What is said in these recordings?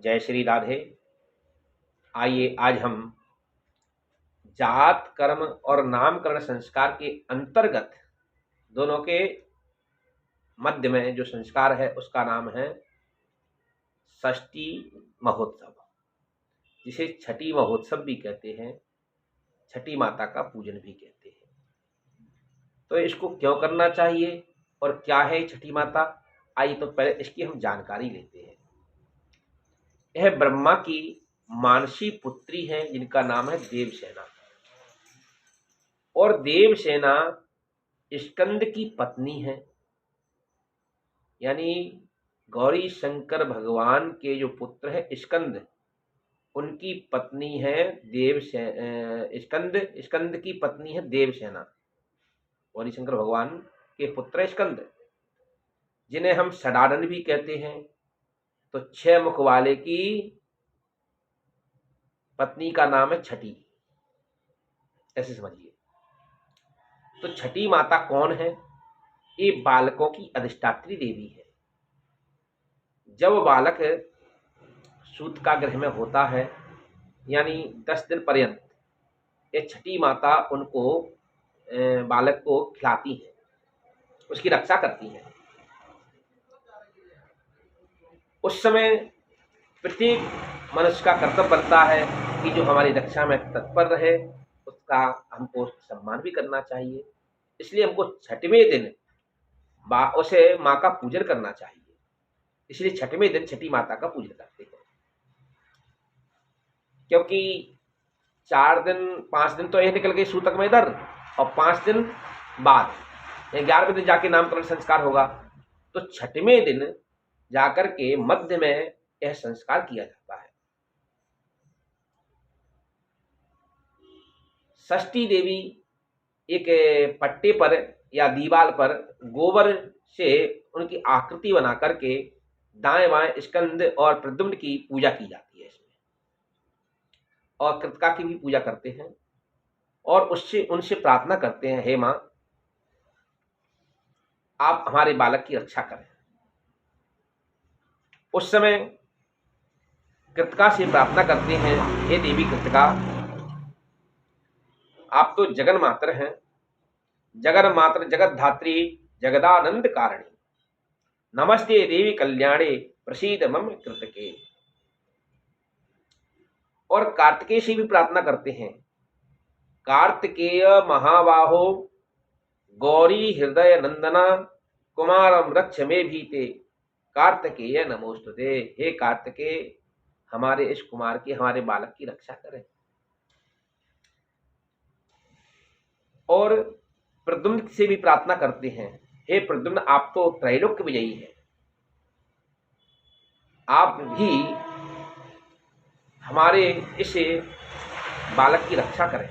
जय श्री राधे। आइए आज हम जात कर्म और नामकरण संस्कार के अंतर्गत दोनों के मध्य में जो संस्कार है उसका नाम है षष्ठी महोत्सव, जिसे छठी महोत्सव भी कहते हैं, छठी माता का पूजन भी कहते हैं। तो इसको क्यों करना चाहिए और क्या है छठी माता, आइए तो पहले इसकी हम जानकारी लेते हैं। यह ब्रह्मा की मानसी पुत्री है जिनका नाम है देवसेना, और देवसेना स्कंद की पत्नी है, यानी गौरी शंकर भगवान के जो पुत्र है स्कंद, उनकी पत्नी है स्कंद की पत्नी है देवसेना। गौरी शंकर भगवान के पुत्र स्कंद, जिन्हें हम षडानन भी कहते हैं। तो 6 मुख वाले की पत्नी का नाम है छठी, ऐसे समझिए। तो छठी माता कौन है? ये बालकों की अधिष्ठात्री देवी है। जब बालक सूत का गृह में होता है, यानी 10 दिन पर्यंत ये छठी माता उनको बालक को खिलाती है, उसकी रक्षा करती है। उस समय प्रत्येक मनुष्य का कर्तव्य बनता है कि जो हमारी रक्षा में तत्पर रहे उसका हमको सम्मान भी करना चाहिए। इसलिए हमको छठवें दिन उसे माँ का पूजन करना चाहिए। इसलिए छठवें दिन छठी माता का पूजन करते हैं, क्योंकि 4 दिन 5 दिन तो यह निकल गए सूतक में इधर, और 5 दिन बाद 11वें दिन जाके नामकरण संस्कार होगा। तो छठवें दिन जाकर के मध्य में यह संस्कार किया जाता है। षष्ठी देवी एक पट्टे पर या दीवार पर गोबर से उनकी आकृति बना करके दाएं बाएं स्कंद और प्रद्युम्न की पूजा की जाती है इसमें, और कृतिका की भी पूजा करते हैं, और उससे उनसे प्रार्थना करते हैं, हे मां आप हमारे बालक की रक्षा करें। उस समय कृतिका से प्रार्थना करते हैं, हे देवी कृतिका, आप तो जगन मातर हैं, जगन मातर जगत धात्री जगदानंद कारिणी, नमस्ते देवी कल्याणे प्रसीद मम कृतके। और कार्तिकेय से भी प्रार्थना करते हैं, कार्तिकेय महाबाहो गौरी हृदय नंदना कुमारम रक्ष में भीते कार्तिकेय नमोस्तुते। हे कार्तिकेय, हमारे इस कुमार की, हमारे बालक की रक्षा करें। और प्रद्युम्न से भी प्रार्थना करते हैं, हे प्रद्युम्न, आप तो त्रैलोक्य विजयी हैं, आप भी हमारे इस बालक की रक्षा करें।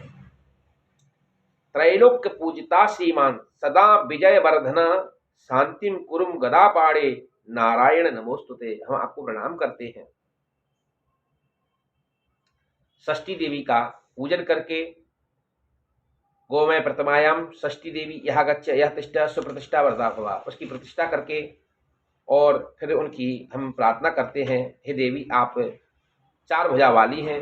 त्रैलोक्य पूजिता श्रीमान सदा विजय वर्धना शांतिम कुरुम गदा पाड़े नारायण नमोस्तुते। हम आपको प्रणाम करते हैं। षष्ठी देवी का पूजन करके गोमय प्रतिमायाम षष्ठी देवी यह गच्छ यह तिष्ठा सुप्रतिष्ठा वर्धा भवा, उसकी प्रतिष्ठा करके और फिर उनकी हम प्रार्थना करते हैं, हे देवी आप 4 भुजा वाली हैं,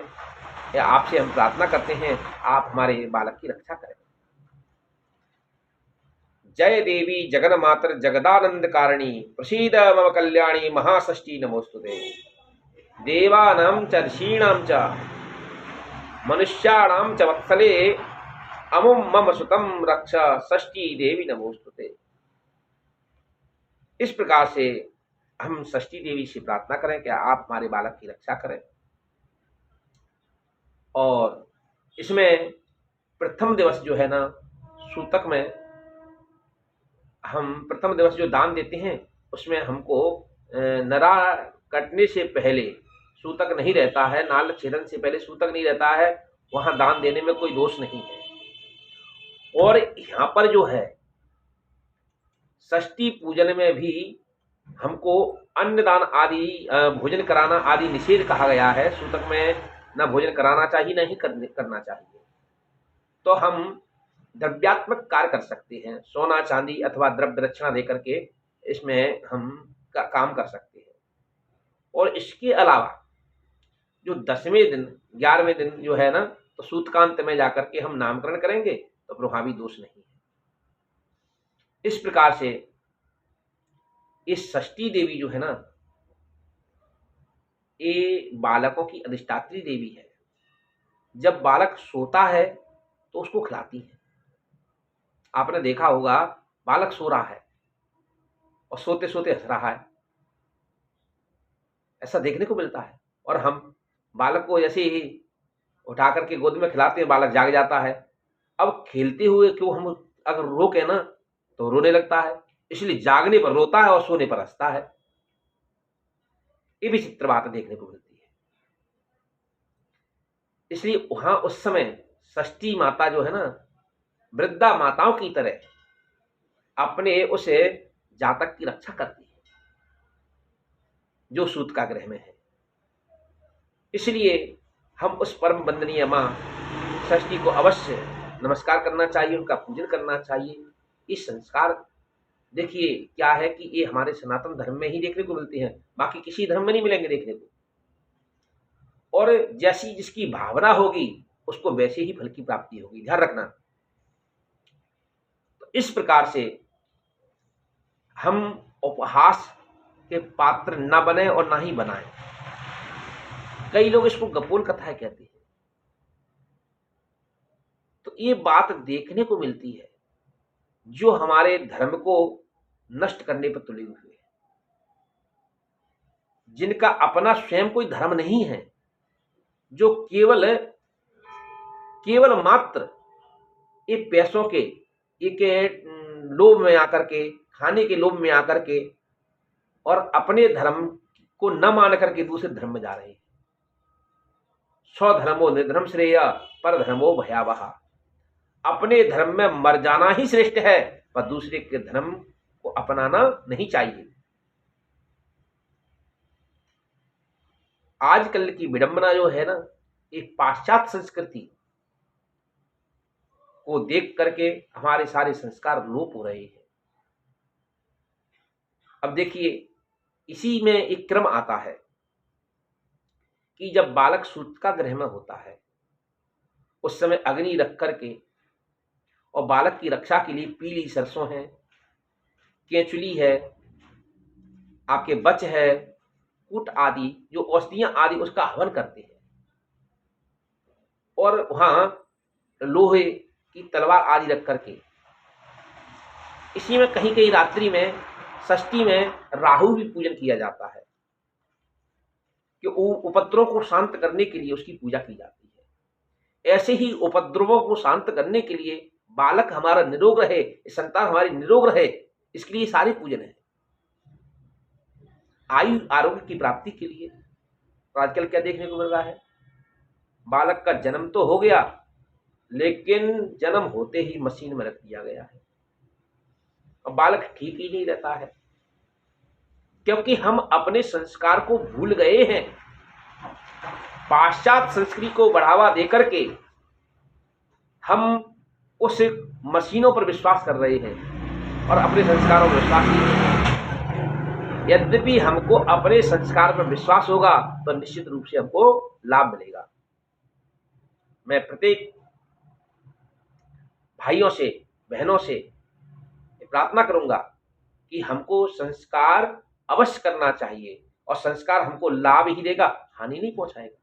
या आपसे हम प्रार्थना करते हैं आप हमारे बालक की रक्षा करें। जय देवी जगन मातर जगदानंद कारिणी प्रसीद मम कल्याणी महाषष्ठी नमोस्तुते। देवानां च ऋषीणां च मनुष्याणां च वत्सले अमुम मम सुतम रक्ष षष्ठी देवी नमोस्तुते। इस प्रकार से हम षष्ठी देवी से प्रार्थना करें कि आप हमारे बालक की रक्षा करें। और इसमें प्रथम दिवस जो है ना, सूतक में हम प्रथम दिवस जो दान देते हैं उसमें हमको नरा कटने से पहले सूतक नहीं रहता है, नाल छेदन से पहले सूतक नहीं रहता है, वहां दान देने में कोई दोष नहीं है। और यहाँ पर जो है षष्ठी पूजन में भी हमको अन्नदान आदि भोजन कराना आदि निषेध कहा गया है। सूतक में न भोजन कराना चाहिए, न ही करना चाहिए। तो हम द्रव्यात्मक कार्य कर सकते हैं, सोना चांदी अथवा द्रव्य दक्षिणा देकर के इसमें हम काम कर सकते हैं। और इसके अलावा जो 10वें दिन 11वें दिन जो है ना, तो सूतकांत में जाकर के हम नामकरण करेंगे तो प्रभावी दोष नहीं है। इस प्रकार से इस षष्ठी देवी जो है ना, ये बालकों की अधिष्ठात्री देवी है। जब बालक सोता है तो उसको खिलाती है। आपने देखा होगा, बालक सो रहा है और सोते सोते हंस रहा है, ऐसा देखने को मिलता है। और हम बालक को जैसे ही उठा करके गोद में खिलाते हैं, बालक जाग जाता है। अब खेलते हुए क्यों हम अगर रोके ना तो रोने लगता है, इसलिए जागने पर रोता है और सोने पर हंसता है। ये विचित्र बात देखने को मिलती है। इसलिए वहां उस समय षष्ठी माता जो है ना, वृद्धा माताओं की तरह अपने उस जातक की रक्षा करती है जो सूतका ग्रह में है। इसलिए हम उस परम वंदनीय मां षष्ठी को अवश्य नमस्कार करना चाहिए, उनका पूजन करना चाहिए। इस संस्कार देखिए क्या है कि ये हमारे सनातन धर्म में ही देखने को मिलते हैं, बाकी किसी धर्म में नहीं मिलेंगे देखने को। और जैसी जिसकी भावना होगी उसको वैसे ही फल की प्राप्ति होगी, ध्यान रखना। तो इस प्रकार से हम उपहास के पात्र न बने और ना ही बनाएं। कई लोग इसको गपोल कथाएं कहते हैं। तो ये बात देखने को मिलती है जो हमारे धर्म को नष्ट करने पर तुले हुए हैं, जिनका अपना स्वयं कोई धर्म नहीं है, जो केवल मात्र ये पैसों के एक लोभ में आकर के, खाने के लोभ में आकर के और अपने धर्म को न मान करके दूसरे धर्म में जा रहे हैं। स्वधर्मो निर्धर्म श्रेय पर धर्मो भयावह। अपने धर्म में मर जाना ही श्रेष्ठ है, पर दूसरे के धर्म को अपनाना नहीं चाहिए। आजकल की विडंबना जो है ना, एक पाश्चात्य संस्कृति को देख करके हमारे सारे संस्कार लोप हो रहे हैं। अब देखिए, इसी में एक क्रम आता है कि जब बालक सूतका ग्रह में होता है उस समय अग्नि रख करके और बालक की रक्षा के लिए पीली सरसों है, केचुली है, आपके बच है, कूट आदि जो औषधियां आदि उसका हवन करते हैं। और वहां लोहे की तलवार आदि रख करके इसी में कहीं कहीं रात्रि में षष्ठी में राहु भी पूजन किया जाता है कि उपद्रव को शांत करने के लिए उसकी पूजा की जाती है। ऐसे ही उपद्रवों को शांत करने के लिए, बालक हमारा निरोग रहे, संतान हमारी निरोग रहे, इसके लिए सारे पूजन है। आयु आरोग्य की प्राप्ति के लिए। तो आजकल क्या देखने को मिल रहा है, बालक का जन्म तो हो गया लेकिन जन्म होते ही मशीन में रख दिया गया है और बालक ठीक ही नहीं रहता है, क्योंकि हम अपने संस्कार को भूल गए हैं। पाश्चात्य संस्कृति को बढ़ावा देकर के हम उस मशीनों पर विश्वास कर रहे हैं और अपने संस्कारों पर विश्वास नहीं कर रहे। यद्यपि हमको अपने संस्कार पर विश्वास होगा तो निश्चित रूप से हमको लाभ मिलेगा। मैं प्रत्येक भाइयों से, बहनों से प्रार्थना करूंगा कि हमको संस्कार अवश्य करना चाहिए और संस्कार हमको लाभ ही देगा, हानि नहीं पहुंचाएगा।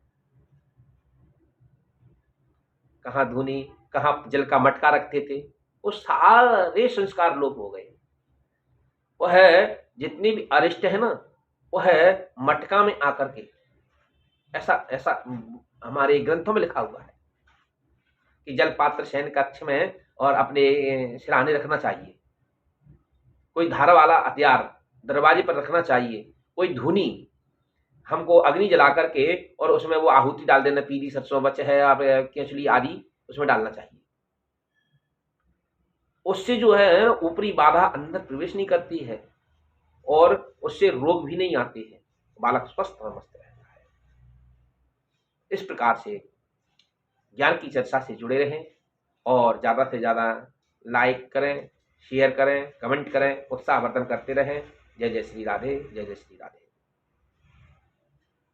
कहां धुनी, कहां जल का मटका रखते थे, वो सारे संस्कार लोप हो गए। वह जितनी भी अरिष्ट है ना, वह मटका में आकर के, ऐसा ऐसा हमारे ग्रंथों में लिखा हुआ है कि जल पात्र शयन कक्ष में और अपने सिरहाने रखना चाहिए, कोई धार वाला हथियार दरवाजे पर रखना चाहिए, कोई धुनी हमको अग्नि जला करके और उसमें वो आहुति डाल देना, पीली सरसों बच है, आप केचुली आदि उसमें डालना चाहिए। उससे जो है ऊपरी बाधा अंदर प्रवेश नहीं करती है और उससे रोग भी नहीं आते हैं, बालक स्वस्थ और मस्त रहता है। इस प्रकार से ज्ञान की चर्चा से जुड़े रहें और ज़्यादा से ज़्यादा लाइक करें, शेयर करें, कमेंट करें, उत्साहवर्धन करते रहें। जय जय श्री राधे, जय जय श्री राधे।